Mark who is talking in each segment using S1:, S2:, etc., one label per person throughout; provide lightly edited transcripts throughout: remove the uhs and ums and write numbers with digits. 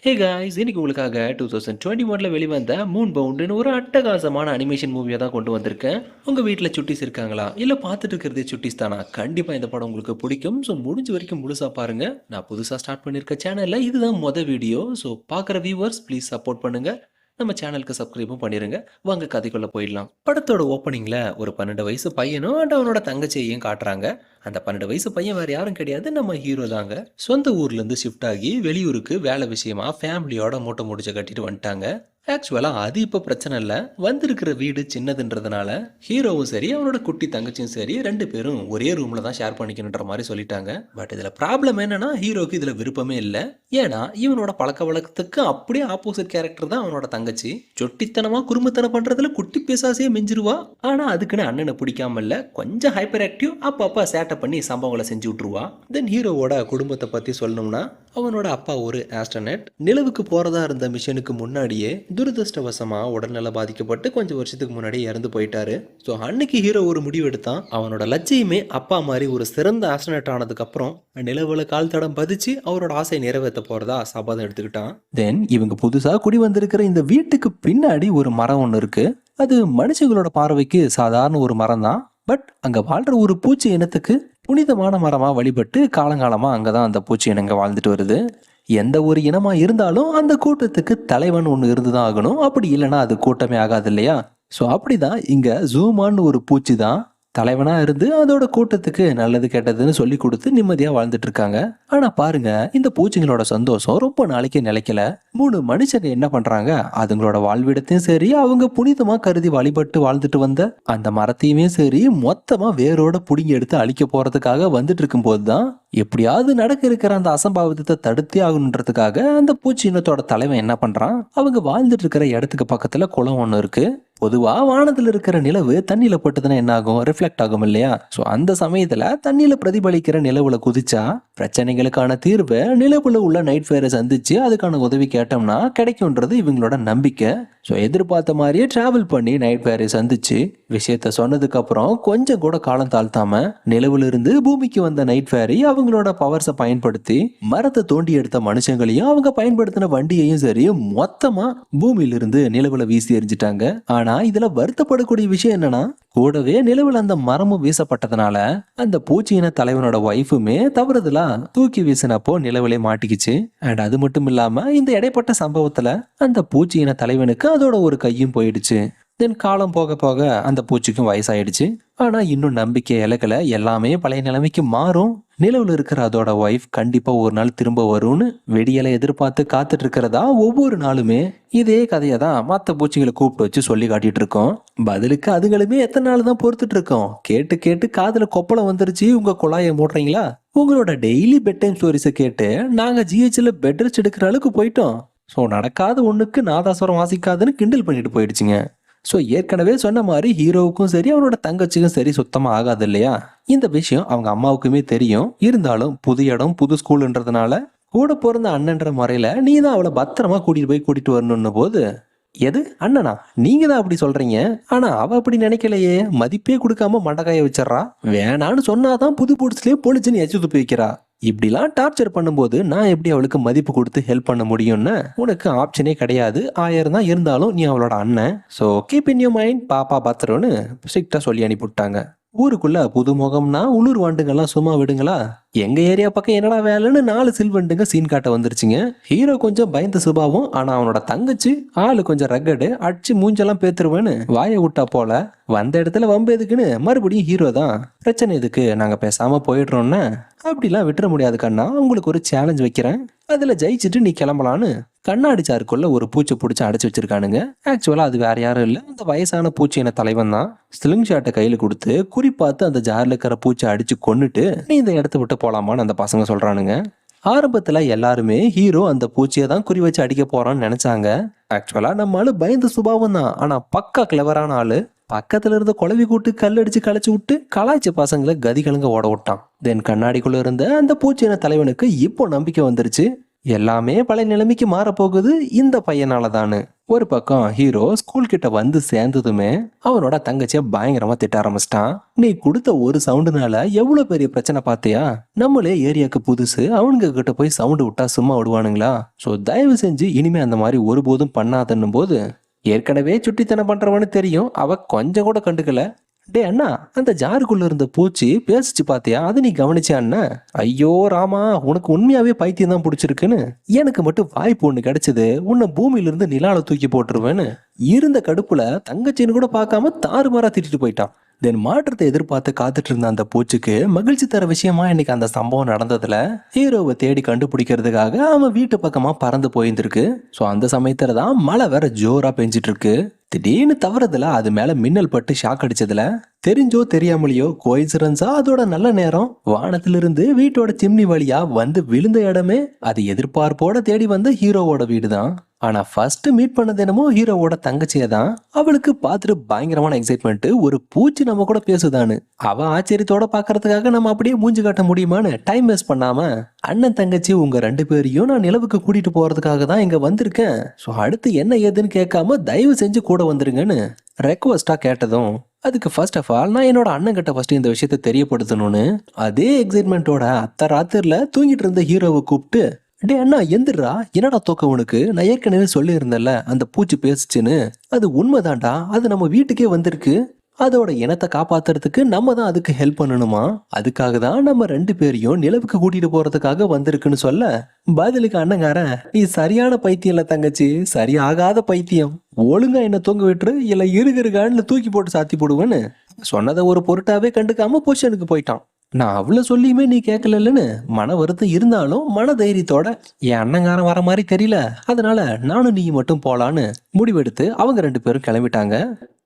S1: Hey guys, இன்னைக்கு உங்களுக்காக 2021ல வெளிவந்த மூன் பவுண்டுன்னு ஒரு அட்டகாசமான அனிமேஷன் மூவியை தான் கொண்டு வந்திருக்கேன். உங்கள் வீட்டில் சுட்டிஸ் இருக்காங்களா, இல்லை பார்த்துட்டு இருக்கிறதே சுட்டிஸ் தானா? கண்டிப்பாக இந்த படம் உங்களுக்கு பிடிக்கும். ஸோ முடிஞ்ச வரைக்கும் முழுசாக பாருங்கள். நான் புதுசாக ஸ்டார்ட் பண்ணியிருக்க சேனலில் இதுதான் மொதல் வீடியோ. ஸோ பார்க்குற வியூவர்ஸ் ப்ளீஸ் சப்போர்ட் பண்ணுங்கள். நம்ம சேனலுக்கு சப்ஸ்கிரைபும் பண்ணிடுங்க. வாங்க கதைக்குள்ளே போயிடலாம். படத்தோட ஓப்பனிங்கில் ஒரு 12 வயசு பையனும் அண்ட் அவனோட தங்கச்சியையும் காட்டுறாங்க. அந்த 12 வயசு பையன் வேறு யாரும் கிடையாது, நம்ம ஹீரோ தாங்க. சொந்த ஊர்லேருந்து ஷிஃப்ட் ஆகி வெளியூருக்கு வேலை விஷயமா ஃபேமிலியோட மூட்டை முடிச்ச கட்டிட்டு வந்துட்டாங்க. ஆக்சுவலாக அது இப்போ பிரச்சனை இல்லை. வந்திருக்கிற வீடு சின்னதுன்றதுனால ஹீரோவும் சரி அவனோட குட்டி தங்கச்சியும் சரி 2 பேரும் ஒரே ரூமில் தான் ஷேர் பண்ணிக்கணுன்ற மாதிரி சொல்லிட்டாங்க. பட் இதில் ப்ராப்ளம் என்னன்னா, ஹீரோக்கு இதில் விருப்பமே இல்லை. ஏன்னா இவனோட பழக்க வழக்கத்துக்கு அப்படியே ஆப்போசிட் கேரக்டர் தான் அவனோட தங்கச்சி. சொட்டித்தனமாக குறும்புத்தனம் பண்ணுறதுல குட்டி பேசாசையே மிஞ்சிருவா. ஆனால் அதுக்குன்னு அண்ணனை பிடிக்காம இல்லை, கொஞ்சம் ஹைப்பர் ஆக்டிவ், அப்பப்போ சேட்டை பண்ணி சம்பவங்களை செஞ்சு விட்ருவா. தென் ஹீரோவோட குடும்பத்தை பற்றி சொல்லணும்னா, அவனோட அப்பா ஒரு ஆஸ்ட்ரோனட். நிலவுக்கு போகிறதா இருந்த மிஷனுக்கு முன்னாடியே துரதிருஷ்டவசமாக உடல்நல பாதிக்கப்பட்டு கொஞ்சம் வருஷத்துக்கு முன்னாடி இறந்து போயிட்டாரு. ஸோ அன்னைக்கு ஹீரோ ஒரு முடிவு எடுத்தான். அவனோட லட்சியமே அப்பா மாதிரி ஒரு சிறந்த ஆஸ்ட்ரோனட் ஆனதுக்கப்புறம் நிலவுல கால் தடம் பதிச்சு அவரோட ஆசை நிறைவேற்ற போகிறதா சபதம் எடுத்துக்கிட்டான். தென் இவங்க புதுசாக குடி வந்திருக்கிற இந்த வீட்டுக்கு பின்னாடி ஒரு மரம் ஒன்று இருக்கு. அது மனுஷங்களோட பார்வைக்கு சாதாரண ஒரு மரம் தான். பட் அங்கே வாழ்கிற ஒரு பூச்சி இனத்துக்கு புனிதமான மரமாக வழிபட்டு காலங்காலமாக அங்கே தான் அந்த பூச்சி இனங்க வாழ்ந்துட்டு வருது. எந்த ஒரு இனமாக இருந்தாலும் அந்த கூட்டத்துக்கு தலைவன் ஒன்று இருந்து தான் ஆகணும். அப்படி இல்லைன்னா அது கூட்டமே ஆகாது இல்லையா? ஸோ அப்படி தான் இங்கே ஜூமான்னு ஒரு பூச்சி தான் தலைவனாக இருந்து அதோட கூட்டத்துக்கு நல்லது கெட்டதுன்னு சொல்லி கொடுத்து நிம்மதியாக வாழ்ந்துட்டு இருக்காங்க. ஆனால் பாருங்க, இந்த பூச்சிங்களோட சந்தோஷம் ரொம்ப நாளைக்கு நிலைக்கல. 3 மனுஷங்க என்ன பண்றாங்க, அதுங்களோட வாழ்விடத்தையும் சரி அவங்க புனிதமாக கருதி வழிபட்டு வாழ்ந்துட்டு வந்த அந்த மரத்தையுமே சரி மொத்தமாக வேரோட பிடுங்கி எடுத்து அழிக்க போறதுக்காக வந்துட்டு இருக்கும் போது தான் எப்படியாவது நடக்க இருக்கிற அந்த அசம்பாவிதத்தை தடுத்தே ஆகணுன்றதுக்காக அந்த பூச்சி இனத்தோட தலைவன் என்ன பண்றான், அவங்க வாழ்ந்துட்டு இருக்கிற இடத்துக்கு பக்கத்துல குளம் ஒன்று இருக்கு. பொதுவா வானத்துல இருக்கிற நிலவு தண்ணியில பட்டுதுன்னா என்ன ஆகும், ரிஃப்ளெக்ட் ஆகும் இல்லையா? ஸோ அந்த சமயத்துல தண்ணியில பிரதிபலிக்கிற நிலவுல குதிச்சா பிரச்சனைகளுக்கான தீர்வை நிலவுல உள்ள நைட் ஃபேரை சந்திச்சு அதுக்கான உதவி கேட்டோம்னா கிடைக்கும்ன்றது இவங்களோட நம்பிக்கை. ஸோ எதிர்பார்த்த மாதிரியே டிராவல் பண்ணி நைட் ஃபேரை சந்திச்சு விஷயத்த சொன்னதுக்கு அப்புறம் கொஞ்சம் கூட காலம் தாழ்த்தாம நிலவுல இருந்து பூமிக்கு வந்த நைட் ஃபேரி அவங்களோட பவர்ஸை பயன்படுத்தி மரத்தை தோண்டி எடுத்த மனுஷங்களையும் அவங்க பயன்படுத்தின வண்டியையும் சரி மொத்தமா பூமியிலிருந்து நிலவுல வீசி எறிஞ்சிட்டாங்க. ஆனா இதுல வருத்தப்படக்கூடிய விஷயம் என்னன்னா, கூடவே நிலவுல அந்த மரமும் வீசப்பட்டதுனால அந்த பூச்சியின தலைவனோட ஒய்ஃபுமே தவறுதலா தூக்கி வீசினப்போ நிலவுலே மாட்டிக்கிச்சு. அண்ட் அது மட்டும் இல்லாம இந்த இடைப்பட்ட சம்பவத்துல அந்த பூச்சியின தலைவனுக்கு அதோட ஒரு கையும் போயிடுச்சு. தென் காலம் போக போக அந்த பூச்சிக்கும் வயசாயிடுச்சு. ஆனா இன்னும் நம்பிக்கை இலக்கல, எல்லாமே பழைய நிலைமைக்கு மாறும். நிலவுல இருக்கிற அதோட ஒய்ஃப் கண்டிப்பா ஒரு நாள் திரும்ப வரும்னு வெடியலை எதிர்பார்த்து காத்துட்டு இருக்கிறதா ஒவ்வொரு நாளுமே இதே கதையை தான் மற்ற பூச்சிகளை கூப்பிட்டு வச்சு சொல்லி காட்டிட்டு இருக்கோம். பதிலுக்கு அதுங்களுமே எத்தனை நாள் தான் பொறுத்துட்டு இருக்கோம். கேட்டு கேட்டு காதுல கொப்பளம் வந்துருச்சு, உங்க குழாயை மூடுறீங்களா? உங்களோட டெய்லி பெட் டைம் ஸ்டோரிஸை கேட்டு நாங்க ஜிஹெச்ல பெட் ரெஸ்ட் எடுக்கிற அளவுக்கு போயிட்டோம். ஸோ நடக்காத ஒண்ணுக்கு நாதாசுரம் வாசிக்காதுன்னு கிண்டல் பண்ணிட்டு போயிடுச்சுங்க. ஸோ ஏற்கனவே சொன்ன மாதிரி ஹீரோவுக்கும் சரி அவனோட தங்கச்சிக்கும் சரி சுத்தமாக ஆகாது இல்லையா? இந்த விஷயம் அவங்க அம்மாவுக்குமே தெரியும். இருந்தாலும் புது இடம் புது ஸ்கூலுன்றதுனால கூட பிறந்த அண்ணன்ற முறையில் நீ தான் அவளை பத்திரமா கூட்டிட்டு வரணும்னு போது, எது அண்ணனா நீங்க தான் அப்படி சொல்றீங்க, ஆனா அவ அப்படி நினைக்கலையே, மதிப்பே கொடுக்காம மண்டக்காய வச்சிடறா, வேணான்னு சொன்னாதான் புது புடிச்சுலயே பொழிச்சுன்னு எச்சு துப்பி வைக்கிறா. இப்படிலாம் டார்ச்சர் பண்ணும்போது நான் எப்படி அவளுக்கு மதிப்பு கொடுத்து ஹெல்ப் பண்ண முடியும்னு உனக்கு ஆப்ஷனே கிடையாது. 1000 தான் இருந்தாலும் நீ அவளோட அண்ணன். So keep in your mind, பாப்பா பாத்திரம்னு ஸ்ட்ரிக்டா சொல்லி அனுப்பிவிட்டாங்க. ஊருக்குள்ள புது முகம்னா உள்ளூர் வாண்டுங்கெல்லாம் சும்மா விடுங்களா? எங்க ஏரியா பக்கம் என்னடா வேலைன்னு 4 சில்வண்டுங்க சீன் காட்ட வந்துருச்சுங்க. ஹீரோ கொஞ்சம் பயந்த சுபாவம், ஆனா அவனோட தங்கச்சி ஆளு கொஞ்சம் ரகடு, அடிச்சு மூஞ்செல்லாம் பேத்துருவேன்னு வாயை விட்டா போல. வந்த இடத்துல வம்பு எதுக்குன்னு மறுபடியும் ஹீரோ தான், பிரச்சனை எதுக்கு நாங்க பேசாம போயிடுறோம்னா, அப்படிலாம் விட்டுற முடியாது கண்ணா, உங்களுக்கு ஒரு சேலஞ்ச் வைக்கிறேன், அதுல ஜெயிச்சுட்டு நீ கிளம்பலான்னு கண்ணாடி சாருக்குள்ள ஒரு பூச்சி பிடிச்சி அடைச்சு வச்சிருக்கானுங்க. ஆக்சுவலா அது வேற யாரும் இல்ல, அந்த வயசான பூச்சி என தலைவன் தான். ஸ்லிங் ஷாட்டை கையில கொடுத்து குறிப்பாத்து அந்த ஜார்ல இருக்கிற பூச்சி அடிச்சு கொன்னுட்டு நீ இந்த இடத்த விட்டு போலாமான்னு அந்த பசங்க சொல்றானுங்க. ஆரம்பத்துல எல்லாருமே ஹீரோ அந்த பூச்சியை தான் குறி வச்சு அடிக்க போறான்னு நினைச்சாங்க. ஆக்சுவலா நம்ம ஆளு பயந்த சுபாவம் தான், ஆனா பக்கா கிளவரான ஆளு. பக்கத்துல இருந்த குழவி கூட்டு கல்லடிச்சு களைச்சு விட்டு கலாய்ச்ச பசங்களை கதி கலங்க ஓட விட்டான். தென் கண்ணாடிக்குள்ள இருந்த அந்த பூச்சியின தலைவனுக்கு இப்போ நம்பிக்கை வந்துருச்சு. எல்லாமே பழைய நிலைமைக்கு மாறப்போகுது இந்த பையனால தானு. ஒரு பக்கம் ஹீரோ ஸ்கூல் கிட்ட வந்து சேர்ந்ததுமே அவனோட தங்கச்சிய பயங்கரமா திட்ட ஆரம்பிச்சிட்டான். நீ கொடுத்த ஒரு சவுண்டுனால எவ்வளவு பெரிய பிரச்சனை பாத்தியா? நம்மளே ஏரியாக்கு புதுசு, அவனுங்க கிட்ட போய் சவுண்டு விட்டா சும்மா விடுவானுங்களா? சோ தயவு செஞ்சு இனிமே அந்த மாதிரி ஒருபோதும் பண்ணாதன்னும் போது, ஏற்கனவே சுட்டித்தனம் பண்றவனு தெரியும், அவ கொஞ்சம் கூட கண்டுக்கல. டே அண்ணா, அந்த ஜாருக்குள்ள இருந்த பூச்சி பேசிச்சு பாத்தியா? அது நீ கவனிச்சியா அண்ணா? ஐயோ ராமா, உனக்கு உண்மையாவே பைத்தியம் தான் பிடிச்சிருக்குன்னு. எனக்கு மட்டும் வாய்ப்பு ஒண்ணு கிடைச்சது, உன்னை பூமியில இருந்து நிலால தூக்கி போட்டுருவேன்னு இருந்த கடுப்புல தங்கச்சின்னு கூட பார்க்காம தாறுமாறா திட்டிட்டு போயிட்டான். தென் மாற்றத்தை எதிர்பார்த்து காத்துட்டு இருந்த அந்த பூச்சிக்கு மகிழ்ச்சி தர விஷயமா இன்னைக்கு அந்த சம்பவம் நடந்ததுல ஹீரோவை தேடி கண்டுபிடிக்கிறதுக்காக அவன் வீட்டு பக்கமா பறந்து போயிருந்திருக்கு. ஸோ அந்த சமயத்துல தான் மழை வேற ஜோரா பெஞ்சிட்டு இருக்கு. திடீர்னு தவறுதல அது மேல மின்னல் பட்டு ஷாக் அடிச்சதுல தெரிஞ்சோ தெரியாமலையோ கோயின்சிடன்ஸா அதோட நல்ல நேரம் வானத்திலிருந்து வீட்டோட சிம்னி வழியா வந்து விழுந்த இடமே அது எதிர்பார்ப்போட தேடி வந்த ஹீரோவோட வீடு தான். ஆனா ஃபர்ஸ்ட் மீட் பண்ணது என்னமோ ஹீரோவோட தங்கச்சியை தான். அவளுக்கு பார்த்துட்டு பயங்கரமான எக்ஸைட்மெண்ட், ஒரு பூச்சி நம்ம கூட பேசுதான்னு. அவ ஆச்சரியத்தோட பாக்குறதுக்காக நம்ம அப்படியே மூஞ்சி காட்ட முடியுமான்னு டைம் வேஸ்ட் பண்ணாம, அண்ணன் தங்கச்சி உங்க 2 பேரையும் நான் நிலவுக்கு கூட்டிட்டு போறதுக்காக தான் இங்க வந்திருக்கேன், ஸோ அடுத்து என்ன ஏதுன்னு கேட்காம தயவு செஞ்சு கூட வந்துருங்கன்னு ரெக்வஸ்டா கேட்டதும், அதுக்கு ஃபர்ஸ்ட் ஆஃப் ஆல் நான் என்னோட அண்ணன் கிட்ட ஃபர்ஸ்ட் இந்த விஷயத்தை தெரியப்படுத்தணும்னு அதே எக்ஸைட்மெண்ட்டோட அத்த ராத்திரில தூங்கிட்டு இருந்த ஹீரோவை கூப்பிட்டு, டே அண்ணா எந்திரா, என்னடா தூக்கம் உனக்கு? நான் ஏற்கனவே சொல்லி இருந்தேன்ல அந்த பூச்சி பேசுச்சுன்னு, அது உண்மைதான்டா, அது நம்ம வீட்டுக்கே வந்திருக்கு. அதோட இனத்தை காப்பாத்துறதுக்கு நம்ம தான் அதுக்கு ஹெல்ப் பண்ணணுமா, அதுக்காக தான் நம்ம 2 பேரையும் நிலவுக்கு கூட்டிட்டு போறதுக்காக வந்திருக்குன்னு சொல்ல, பதிலுக்கு அண்ணங்காரன், நீ சரியான பைத்தியம் இல்ல தங்கச்சி, சரியாகாத பைத்தியம், ஒழுங்கா என்ன தூங்க விட்டுரு, இல்ல இருகான்னு தூக்கி போட்டு சாத்தி போடுவேன்னு சொன்னதை ஒரு பொருட்டாவே கண்டுக்காம பொசிஷனுக்கு போயிட்டான். நான் அவ்வளவு சொல்லியுமே நீ கேட்கலன்னு மன வருத்தம் இருந்தாலும் மன தைரியத்தோட, என் அண்ணங்காரன் வர மாதிரி தெரியல, அதனால நானும் நீ மட்டும் போலான்னு முடிவெடுத்து அவங்க 2 பேரும் கிளம்பிட்டாங்க.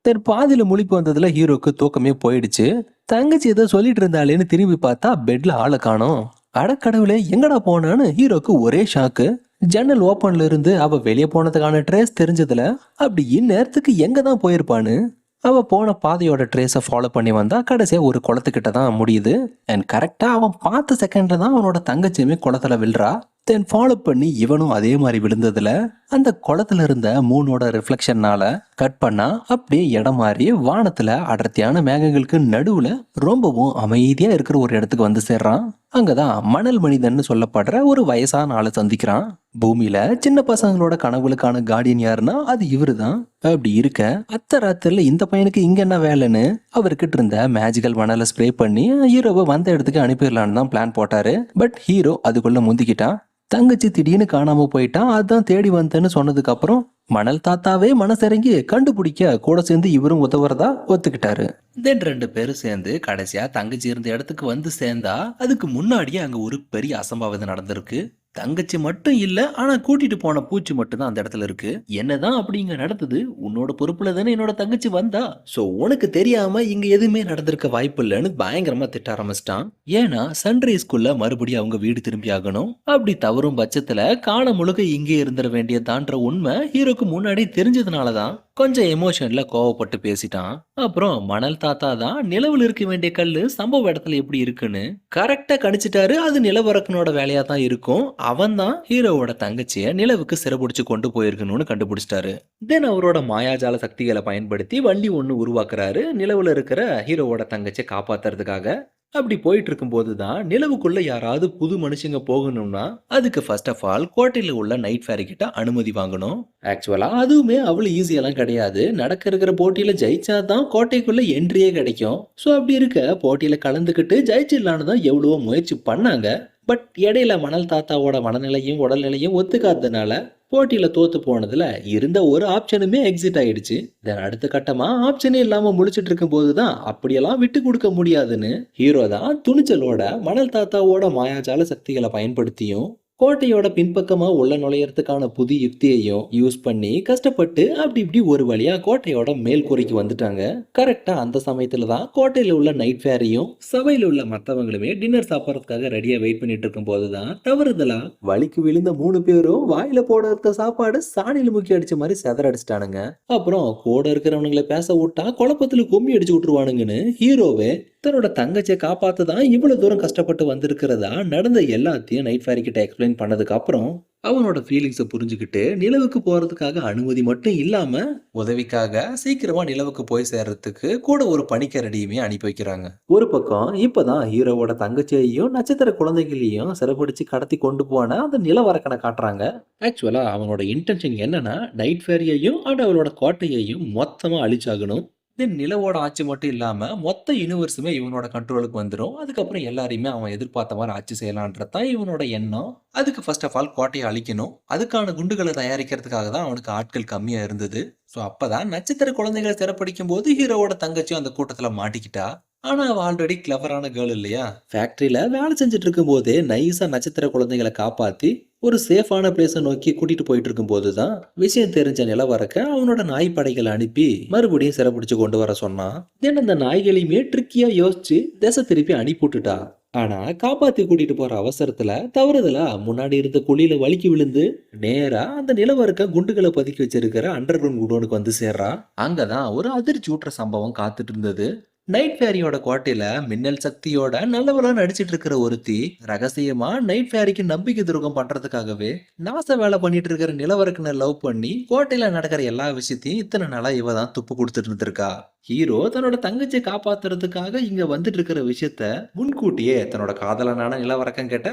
S1: தென் பாதியில முழிப்பு வந்ததுல ஹீரோக்கு தூக்கமே போயிடுச்சு. தங்கச்சி ஏதோ சொல்லிட்டு இருந்தாலேன்னு திரும்பி பார்த்தா பெட்ல ஆளை காணோம். அடக்கடவுளே, எங்கடா போனான்னு ஹீரோக்கு ஒரே ஷாக்கு. ஜன்னல் ஓப்பன்ல இருந்து அவ வெளியே போனதுக்கான ட்ரேஸ் தெரிஞ்சதுல அப்படி இந்நேரத்துக்கு எங்க தான் போயிருப்பான்னு அவ போன பாதையோட ட்ரேஸை ஃபாலோ பண்ணி வந்தா கடைசியா ஒரு குளத்துக்கிட்ட தான் முடியுது. அண்ட் கரெக்டா அவன் பார்த்த செகண்ட்ல தான் அவனோட தங்கச்சியுமே குளத்துல விழுறா. தென் ஃபாலோ பண்ணி இவனும் அதே மாதிரி விழுந்ததுல அந்த குளத்துல இருந்த மூனோட ரிஃப்ளெக்ஷன்னால கட் பண்ணா அப்படியே இடம் மாறி வானத்துல அடர்த்தியான மேகங்களுக்கு நடுவுல ரொம்பவும் அமைதியா இருக்கிற ஒரு இடத்துக்கு வந்து சேர்றான். அங்கதான் மணல் மனிதன் சொல்லப்படுற ஒரு வயசான ஆளை சந்திக்கிறான். பூமியில சின்ன பசங்களோட கனவுகளுக்கான கார்டியன் யாருன்னா அது இவருதான். அப்படி இருக்க அத்த ராத்திரில இந்த பையனுக்கு இங்க என்ன வேலைன்னு அவர்கிட்ட இருந்த மேஜிக்கல் மணலை ஸ்ப்ரே பண்ணி ஹீரோவை வந்த இடத்துக்கு அனுப்பிடலான்னு தான் பிளான் போட்டாரு. பட் ஹீரோ அதுக்குள்ள முந்திக்கிட்டான். தங்கச்சி திடீர்னு காணாம போயிட்டான், அதான் தேடி வந்தேன்னு சொன்னதுக்கு அப்புறம் மணல் தாத்தாவே மனசிறங்கி கண்டுபிடிக்க கூட சேர்ந்து இவரும் உதவுறதா ஒத்துக்கிட்டாரு. தென் 2 பேரும் சேர்ந்து கடைசியா தங்கச்சி இருந்த இடத்துக்கு வந்து சேர்ந்தா அதுக்கு முன்னாடியே அங்க ஒரு பெரிய அசம்பாவிதம் நடந்திருக்கு. தங்கச்சி மட்டும் இல்ல, ஆனா கூட்டிட்டு போன பூச்சி மட்டும் தான் அந்த இடத்துல இருக்கு. என்னதான் அப்படிங்க நடந்தது? உன்னோட பொறுப்புல தானே என்னோட தங்கச்சி வந்தா, சோ உனக்கு தெரியாம இங்க எதுவுமே நடந்திருக்க வாய்ப்பு இல்லைன்னு பயங்கரமா திட்ட ஆரம்பிச்சிட்டான். ஏன்னா சன்ரைஸ்குள்ள மறுபடியும் அவங்க வீடு திரும்பி ஆகணும். அப்படி தவறும் பட்சத்துல காலம் முழுக்க இங்கே இருந்துட வேண்டியதான்ற உண்மை ஹீரோக்கு முன்னாடி தெரிஞ்சதுனாலதான் கொஞ்சம் எமோஷன்ல கோவப்பட்டு பேசிட்டான். அப்புறம் மணல் தாத்தா தான் நிலவுல இருக்க வேண்டிய கல்லு சம்பவ இடத்துல எப்படி இருக்குன்னு கரெக்டா கணிச்சிட்டாரு. அது நிலவரக்கனோட வேலையா தான் இருக்கும். அவன் தான் ஹீரோவோட தங்கச்சிய நிலவுக்கு சிறப்புடிச்சு கொண்டு போயிருக்கணும்னு கண்டுபிடிச்சிட்டாரு. தென் அவரோட மாயாஜால சக்திகளை பயன்படுத்தி வண்டி ஒண்ணு உருவாக்குறாரு நிலவுல இருக்கிற ஹீரோவோட தங்கச்சியை காப்பாத்துறதுக்காக. அப்படி போயிட்டு இருக்கும்போது தான் நிலவுக்குள்ள யாராவது புது மனுஷங்க போகணும்னா அதுக்கு ஃபர்ஸ்ட் ஆஃப் ஆல் கோட்டையில உள்ள நைட் ஃபேரி கிட்ட அனுமதி வாங்கணும். ஆக்சுவலா அதுவுமே அவ்வளவு ஈஸியெல்லாம் கிடையாது. நடக்க இருக்கிற போட்டியில ஜெயிச்சாதான் கோட்டைக்குள்ள என்ட்ரியே கிடைக்கும். ஸோ அப்படி இருக்க போட்டியில கலந்துக்கிட்டு ஜெயிச்சிடலான்னு தான் எவ்வளவோ முயற்சி பண்ணாங்க. பட் இடையில மணல் தாத்தாவோட மனநிலையும் உடல்நிலையும் ஒத்துக்காததுனால போட்டியில தோத்து போனதுல இருந்த ஒரு ஆப்ஷனுமே எக்ஸிட் ஆயிடுச்சு. தென் அடுத்த கட்டமா ஆப்ஷனே இல்லாம முழிச்சிட்டு இருக்கும் போதுதான் அப்படியெல்லாம் விட்டு கொடுக்க முடியாதுன்னு ஹீரோ தான் துணிச்சலோட மணல் தாத்தாவோட மாயாஜால சக்திகளை பயன்படுத்தியும் கோட்டையோட பின்பக்கமா உள்ள நுழையறதுக்கான புது யுக்தியையும் யூஸ் பண்ணி கஷ்டப்பட்டு அப்படி இப்படி ஒரு வழியா கோட்டையோட மேல் கூரைக்கு வந்துட்டாங்க. கரெக்டா அந்த சமயத்துல தான் கோட்டையில உள்ள நைட் ஃபேரையும் சபையில உள்ள மத்தவங்களுமே டின்னர் சாப்பிடறதுக்காக ரெடியா வெயிட் பண்ணிட்டு இருக்கும் போதுதான் தவறுதலா வலிக்கு விழுந்த 3 பேரும் வாயில போட இருக்க சாப்பாடு சாணியில முக்கி அடிச்ச மாதிரி செதற அடிச்சிட்டானுங்க. அப்புறம் கூட இருக்கிறவனுங்களை பேச விட்டா குழப்பத்துல கும்மி அடிச்சு விட்டுருவானுங்கன்னு ஹீரோவே தன்னோட தங்கச்சியை காப்பாத்த தான் இவ்வளவு தூரம் கஷ்டப்பட்டு வந்திருக்கிறதா நடந்த எல்லாத்தையும் நைட் ஃபேரி கிட்ட எக்ஸ்பிளைன் பண்ணதுக்கு அப்புறம் அவனோட ஃபீலிங்ஸை புரிஞ்சுக்கிட்டு நிலவுக்கு போறதுக்காக அனுமதி மட்டும் இல்லாம உதவிக்காக சீக்கிரமா நிலவுக்கு போய் சேர்றதுக்கு கூட ஒரு பணிக்கரடியுமே அனுப்பி வைக்கிறாங்க. ஒரு பக்கம் இப்பதான் ஹீரோவோட தங்கச்சியையும் நட்சத்திர குழந்தைகளையும் சிறைப்பிடிச்சு கடத்தி கொண்டு போன அந்த நிலவரக்கனை காட்டுறாங்க. ஆக்சுவலா அவனோட இன்டென்ஷன் என்னன்னா நைட் ஃபேரியையும் அண்ட் அவளோட கோட்டையையும் மொத்தமா அழிச்சாகணும். தென் நிலவோட ஆட்சி மட்டும் இல்லாம மொத்த யூனிவர்ஸுமே இவனோட கண்ட்ரோலுக்கு வந்துடும். அதுக்கப்புறம் எல்லாரையுமே அவன் எதிர்பார்த்த மாதிரி ஆட்சி செய்யலான்றது தான் இவனோட எண்ணம். அதுக்கு ஃபர்ஸ்ட் ஆஃப் ஆல் கோட்டையை அழிக்கணும். அதுக்கான குண்டுகளை தயாரிக்கிறதுக்காக தான் அவனுக்கு ஆட்கள் கம்மியா இருந்தது. ஸோ அப்பதான் நட்சத்திர குழந்தைகளை சிறப்பிடிக்கும் போது ஹீரோவோட தங்கச்சியும் அந்த கூட்டத்துல மாட்டிக்கிட்டா. ஆனா அவ ஆல்ரெடி கிளவரான கேர்ள் இல்லையா? ஃபேக்டரியில வேலை செஞ்சுட்டு இருக்கும் போதே நைஸா நட்சத்திர குழந்தைகளை காப்பாத்தி ஒரு சேஃபான பிளேஸை நோக்கி கூட்டிட்டு போயிட்டு இருக்கும் போதுதான் விஷயம் தெரிஞ்ச நிலவரக்க அவனோட நாய் படைகளை அனுப்பி மறுபடியும் சிறைப்பிடிச்சு கொண்டு வர சொன்னான். தென் அந்த நாய்களையுமே ட்ரிக்கியா யோசிச்சு திசை திருப்பி அனுப்பிவிட்டுட்டா. ஆனா காப்பாத்தி கூட்டிட்டு போற அவசரத்துல தவறுதலா முன்னாடி இருந்த குழியில வலிக்கி விழுந்து நேரா அந்த நிலவரக்க குண்டுகளை பதுக்கி வச்சிருக்கிற அண்டர் கிரவுண்ட் குடோனுக்கு வந்து சேர்றா. அங்கதான் ஒரு அதிர்ச்சி ஊட்டுற சம்பவம் காத்துட்டு இருந்தது. நைட் ஃபேரியோட கோட்டையில மின்னல் சக்தியோட நல்லவளா நடிச்சிட்டு இருக்கிற ஒருத்தி ரகசியமா நைட் ஃபேரிக்கு நம்பிக்கை துரோகம் பண்றதுக்காகவே நாச வேலை பண்ணிட்டு இருக்கிற நிலவரக்கனை லவ் பண்ணி கோட்டையில நடக்கிற எல்லா விஷயத்தையும் இத்தனை நாளா இவ தான் துப்பு கொடுத்துட்டு இருந்திருக்கா. ஹீரோ தன்னோட தங்கச்சியை காப்பாத்துறதுக்காக இங்க வந்துட்டு இருக்கிற விஷயத்த முன்கூட்டியே தன்னோட காதலனான நிலவரக்கம் கேட்ட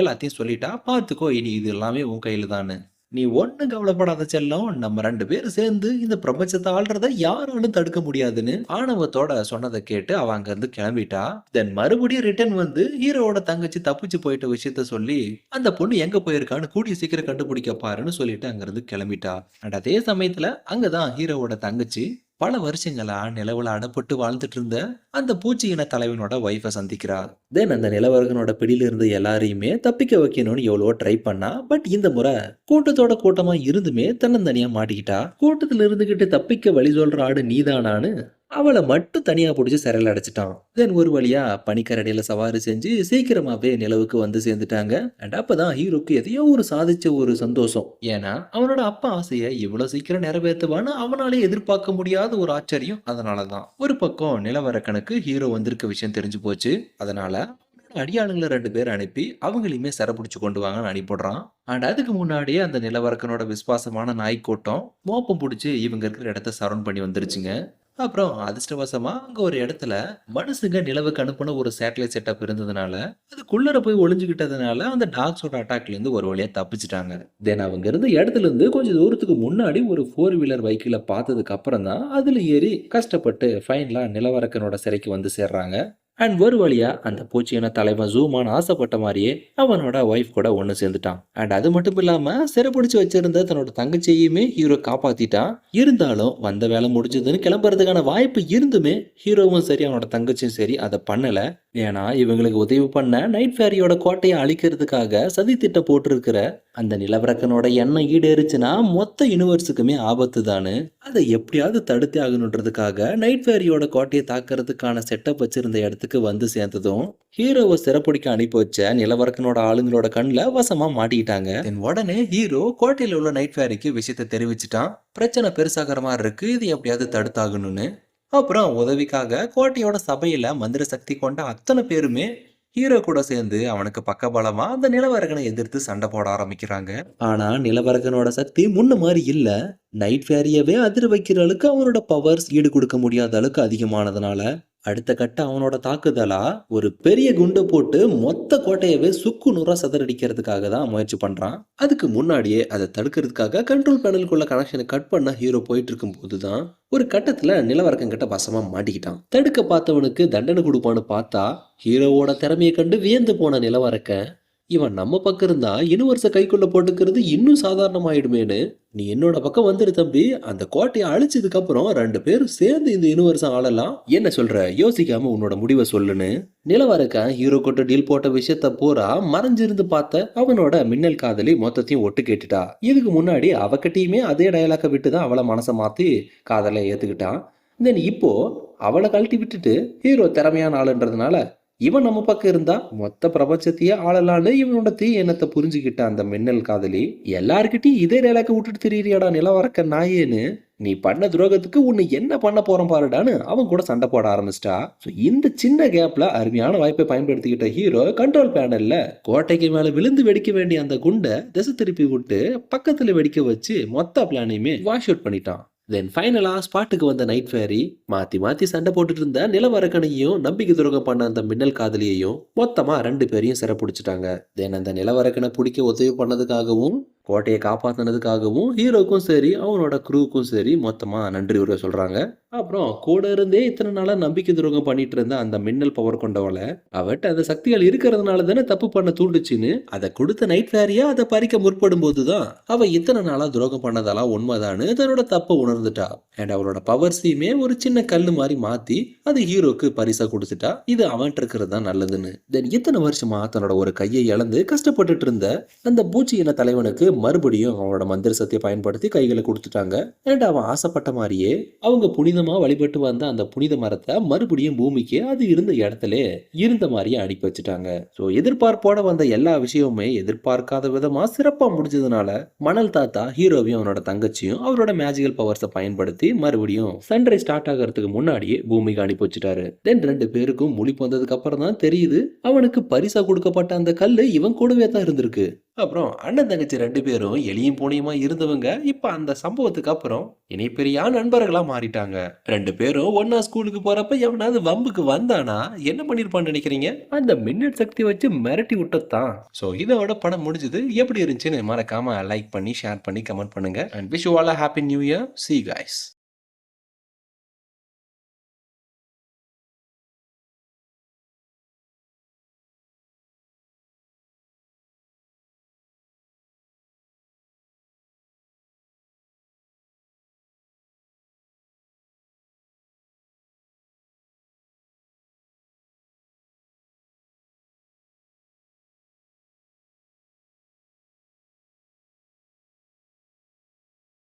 S1: எல்லாத்தையும் சொல்லிட்டா. பார்த்துக்கோ, இனி இது எல்லாமே உன் கையில தானு. நீ ஒன்னும் கவலைப்படாத செல்லம், நம்ம 2 பேரும் சேர்ந்து இந்த பிரபஞ்சத்தை ஆள்றத யாராலும் தடுக்க முடியாதுன்னு ஆணவத்தோட சொன்னதை கேட்டு அவ அங்க இருந்து கிளம்பிட்டா. தென் மறுபடியும் ரிட்டர்ன் வந்து ஹீரோவோட தங்கச்சி தப்பிச்சு போயிட்ட விஷயத்த சொல்லி அந்த பொண்ணு எங்க போயிருக்கான்னு கூடிய சீக்கிரம் கண்டுபிடிக்க பாருன்னு சொல்லிட்டு அங்க இருந்து கிளம்பிட்டா. அண்ட் அதே சமயத்துல அங்கதான் ஹீரோவோட தங்கச்சி பல வருஷங்களா நிலவுல அடப்பட்டு வாழ்ந்துட்டு இருந்த அந்த பூச்சி இன தலைவனோட ஒய்ஃபை சந்திக்கிறார். தென் அந்த நிலவரகனோட பிடியில இருந்து எல்லாரையுமே தப்பிக்க வைக்கணும்னு எவ்வளவோ ட்ரை பண்ணா. பட் இந்த முறை கூட்டத்தோட கூட்டமா இருந்துமே தன்னந்தனியா மாட்டிக்கிட்டா. கூட்டத்துல இருந்துகிட்டு தப்பிக்க வழி சொல்ற ஆடு நீதானான்னு அவளை மட்டும் தனியா பிடிச்சி சிறையில் அடைச்சிட்டான். தென் ஒரு வழியா பனிக்கரடியில சவாரி செஞ்சு சீக்கிரமாவே நிலவுக்கு வந்து சேர்ந்துட்டாங்க. அண்ட் அப்பதான் ஹீரோக்கு எதையோ ஒரு சாதிச்ச ஒரு சந்தோஷம். ஏன்னா அவனோட அப்பா ஆசையை இவ்வளவு சீக்கிரம் நிறைவேற்றுவான்னு அவனாலே எதிர்பார்க்க முடியாத ஒரு ஆச்சரியம். அதனாலதான் ஒரு பக்கம் நிலவரக்கனுக்கு ஹீரோ வந்திருக்க விஷயம் தெரிஞ்சு போச்சு. அதனால அடியாளுங்களை 2 பேர் அனுப்பி அவங்களையுமே சிறைப்பிடிச்சு கொண்டு வாங்கன்னு அனுப்பிடுறான். அண்ட் அதுக்கு முன்னாடியே அந்த நிலவரக்கனோட விசுவாசமான நாய்க்கூட்டம் மோப்பம் பிடிச்சி இவங்க இருக்கிற இடத்த சரௌண்ட் பண்ணி வந்துருச்சுங்க. அப்புறம் அதிர்ஷ்டவசமா அங்க ஒரு இடத்துல மனுஷங்க நிலவுக்கு அனுப்புன ஒரு சேட்டலைட் செட்டப் இருந்ததுனால அதுக்குள்ளர போய் ஒளிஞ்சுக்கிட்டதுனால அந்த டாக்ஸோட அட்டாக்ல இருந்து ஒரு வழியா தப்பிச்சிட்டாங்க. தென் அவங்க இருந்த இடத்துல இருந்து கொஞ்சம் தூரத்துக்கு முன்னாடி ஒரு 4 வீலர் வெஹிக்கிளை பார்த்ததுக்கு அப்புறம் தான் அதுல ஏறி கஷ்டப்பட்டு ஃபைனலா நிலவரக்கனோட சிறைக்கு வந்து சேர்றாங்க. அண்ட் ஒரு வழியா அந்த பூச்சியின தலைவன் ஜூமான் ஆசைப்பட்ட மாதிரியே அவனோட ஒய்ஃப் கூட ஒன்று சேர்ந்துட்டான். அண்ட் அது மட்டும் இல்லாம சிறைப்பிடிச்சு வச்சிருந்த தன்னோட தங்கச்சியுமே ஹீரோ காப்பாத்திட்டான். இருந்தாலும் வந்த வேலை முடிஞ்சதுன்னு கிளம்புறதுக்கான வாய்ப்பு இருந்துமே ஹீரோவும் சரி அவனோட தங்கச்சியும் சரி அதை பண்ணல. ஏன்னா இவங்களுக்கு உதவி பண்ண நைட் ஃபேரியோட கோட்டையை அழிக்கிறதுக்காக சதி திட்டம் போட்டிருக்கிற அந்த நிலவரக்கனோட எண்ணம் ஈடேறுச்சுன்னா மொத்த யூனிவர்ஸுக்குமே ஆபத்து தானு. அதை எப்படியாவது தடுத்தே ஆகணுன்றதுக்காக நைட் ஃபேரியோட கோட்டையை தாக்குறதுக்கான செட்டப் வச்சிருந்த இடத்துக்கு வந்து சேர்ந்ததும் ஹீரோவை சிறப்பிடிக்க அனுப்பி வச்ச நிலவரக்கனோட ஆளுங்களோட கண்ணில் வசமா மாட்டிக்கிட்டாங்க. உடனே ஹீரோ கோட்டையில் உள்ள நைட் ஃபேரிக்கு விஷயத்த தெரிவிச்சிட்டான். பிரச்சனை பெருசாகிற மாதிரி இருக்கு, இது எப்படியாவது தடுத்தாகணும்னு. அப்புறம் உதவிக்காக கோட்டையோட சபையில மந்திர சக்தி கொண்ட அத்தனை பேருமே ஹீரோ கூட சேர்ந்து அவனுக்கு பக்கபலமா அந்த நிலவரகனை எதிர்த்து சண்டை போட ஆரம்பிக்கிறாங்க. ஆனா நிலவரகனோட சக்தி முன்ன மாதிரி இல்ல. நைட் ஃபேரியவே அதிர வைக்கிற அளவுக்கு அவனோட பவர்ஸ் ஈடு கொடுக்க முடியாத அளவுக்கு அதிகமானதுனால அடுத்த கட்ட அவனோட தாக்குதலா ஒரு பெரிய குண்டை போட்டு மொத்த கோட்டையவே சுக்கு நூறா சதறடிக்கிறதுக்காக தான் முயற்சி பண்றான். அதுக்கு முன்னாடியே அதை தடுக்கிறதுக்காக கண்ட்ரோல் பேனலுக்குள்ள கனெக்ஷனை கட் பண்ண ஹீரோ போயிட்டு இருக்கும் போதுதான் ஒரு கட்டத்துல நிலவரக்கம் கிட்ட வசமா மாட்டிக்கிட்டான். தடுக்க பார்த்தவனுக்கு தண்டனை கொடுப்பான்னு பார்த்தா ஹீரோவோட திறமையை கண்டு வியந்து போன நிலவரக்க இவன் நம்ம பக்கம் இருந்தா யூனிவர்ஸை கைக்குள்ள போட்டுக்கிறது இன்னும் சாதாரணமாயிடுமேனு நீ என்னோட பக்கம் வந்துரு தம்பி, அந்த கோட்டையை அழிச்சதுக்கு அப்புறம் 2 பேரும் சேர்ந்து இந்த யூனிவர்ஸை ஆளலாம், என்ன சொல்ற, யோசிக்காம உன்னோட முடிவை சொல்லுன்னு நிலவரக்கன் ஹீரோ கிட்ட டீல் போட்ட விஷயத்த பூரா மறைஞ்சிருந்து பார்த்த அவனோட மின்னல் காதலி மொத்தத்தையும் ஒட்டு கேட்டுட்டா. இதுக்கு முன்னாடி அவகிட்டையுமே அதே டயலாக்க விட்டுதான் அவளை மனசை மாத்தி காதலை ஏத்துக்கிட்டான். தென் இப்போ அவளை கழட்டி விட்டுட்டு ஹீரோ திறமையான ஆளுன்றதுனால இவன் நம்ம பக்கம் இருந்தா மொத்த பிரபஞ்சத்தையே ஆளலான்னு இவனோட தீய எண்ணத்தை புரிஞ்சுக்கிட்ட அந்த மின்னல் காதலி எல்லார்கிட்டயும் இதே டயலாக்க விட்டுட்டு திரியிறியாடா நிலவரக்க நாயேன்னு, நீ பண்ண துரோகத்துக்கு உன்னை என்ன பண்ண போறோம் பாருடான்னு அவன் கூட சண்டை போட ஆரம்பிச்சிட்டா. ஸோ இந்த சின்ன கேப்ல அருமையான வாய்ப்பை பயன்படுத்திக்கிட்ட ஹீரோ கண்ட்ரோல் பேனல்ல கோட்டைக்கு மேல விழுந்து வெடிக்க வேண்டிய அந்த குண்டை திசை திருப்பி விட்டு பக்கத்துல வெடிக்க வச்சு மொத்த பிளானையுமே வாஷ் அவுட் பண்ணிட்டான். தென் ஃபைனலா ஸ்பாட்டுக்கு வந்த நைட் ஃபேரி மாத்தி மாத்தி சண்டை போட்டுட்டு இருந்த நிலவரக்கனையும் நம்பிக்கை துரோகம் பண்ண அந்த மின்னல் காதலியையும் மொத்தமா 2 பேரையும் சிறைப்பிடிச்சிட்டாங்க. தென் அந்த நிலவரக்கனை பிடிக்க உதவி பண்ணதுக்காகவும் கோட்டையை காப்பாத்தினதுக்காகவும் ஹீரோக்கும் சரி அவனோட க்ரூவுக்கும் சரி மொத்தமா நன்றி உரை சொல்றாங்க. அப்புறம் கூட இருந்தே இத்தனை நாளா நம்பிக்கை துரோகம் பண்ணிட்டு இருந்த அந்த மின்னல் பவர் கொண்டவளை அவட்ட அந்த சக்திகள் இருக்கிறதுனால தானே தப்பு பண்ண தூண்டுச்சுன்னு அதை கொடுத்த நைட் ஃபேரியா அதை பறிக்க முற்படும் போதுதான் அவ இத்தனை நாளா துரோகம் பண்ணதெல்லாம் உண்மைதான்னு தன்னோட தப்ப உணர்ந்துட்டா. அண்ட் அவளோட பவர்ஸையுமே ஒரு சின்ன கல்லு மாதிரி மாத்தி அது ஹீரோக்கு பரிசா கொடுத்துட்டா. இது அவன்ட்டு இருக்கிறது தான் நல்லதுன்னு. தென் இத்தனை வருஷமா தன்னோட ஒரு கையை இழந்து கஷ்டப்பட்டுட்டு இருந்த அந்த பூச்சி இன தலைவனுக்கு மறுபடியும் அவனோட மந்திர சக்தியை பயன்படுத்தி கைகளை கொடுத்துட்டாங்க. அண்ட் அவன் ஆசைப்பட்ட மாதிரியே அவங்க புனிதமா வழிபட்டு வந்த அந்த புனித மரத்தை மறுபடியும் பூமிக்கு அது இருந்த இடத்துல இருந்த மாதிரியே அனுப்பி வச்சுட்டாங்க. ஸோ எதிர்பார்ப்போட வந்த எல்லா விஷயமுமே எதிர்பார்க்காத விதமா சிறப்பா முடிஞ்சதுனால மணல் தாத்தா ஹீரோவையும் அவனோட தங்கச்சியும் அவரோட மேஜிக்கல் பவர்ஸை பயன்படுத்தி மறுபடியும் சன்ரைஸ் ஸ்டார்ட் ஆகிறதுக்கு முன்னாடியே பூமிக்கு அனுப்பி வச்சுட்டாரு. தென் 2 பேருக்கும் முழிப்பு வந்ததுக்கு அப்புறம் தான் தெரியுது அவனுக்கு பரிசா கொடுக்கப்பட்ட அந்த கல்லு இவன் கூடவே தான் இருந்திருக்கு. அப்புறம் அண்ணன் தங்கச்சி 2 பேரும் எளியும் பூனையுமா இருந்தவங்க இப்ப அந்த சம்பவத்துக்கு அப்புறம் இனி பெரிய நண்பர்களா மாறிட்டாங்க. 2 பேரும் ஒன்னா ஸ்கூலுக்கு போறப்ப எவனாவது வம்புக்கு வந்தானா என்ன பண்ணிருப்பான்னு நினைக்கிறீங்க? அந்த மின்னல் சக்தி வச்சு மிரட்டி விட்டதான். சோ இதோட படம் முடிஞ்சது. எப்படி இருந்துச்சுன்னு மறக்காம லைக் பண்ணி ஷேர் பண்ணி கமெண்ட் பண்ணுங்க. And wish you all a happy new year. See you guys.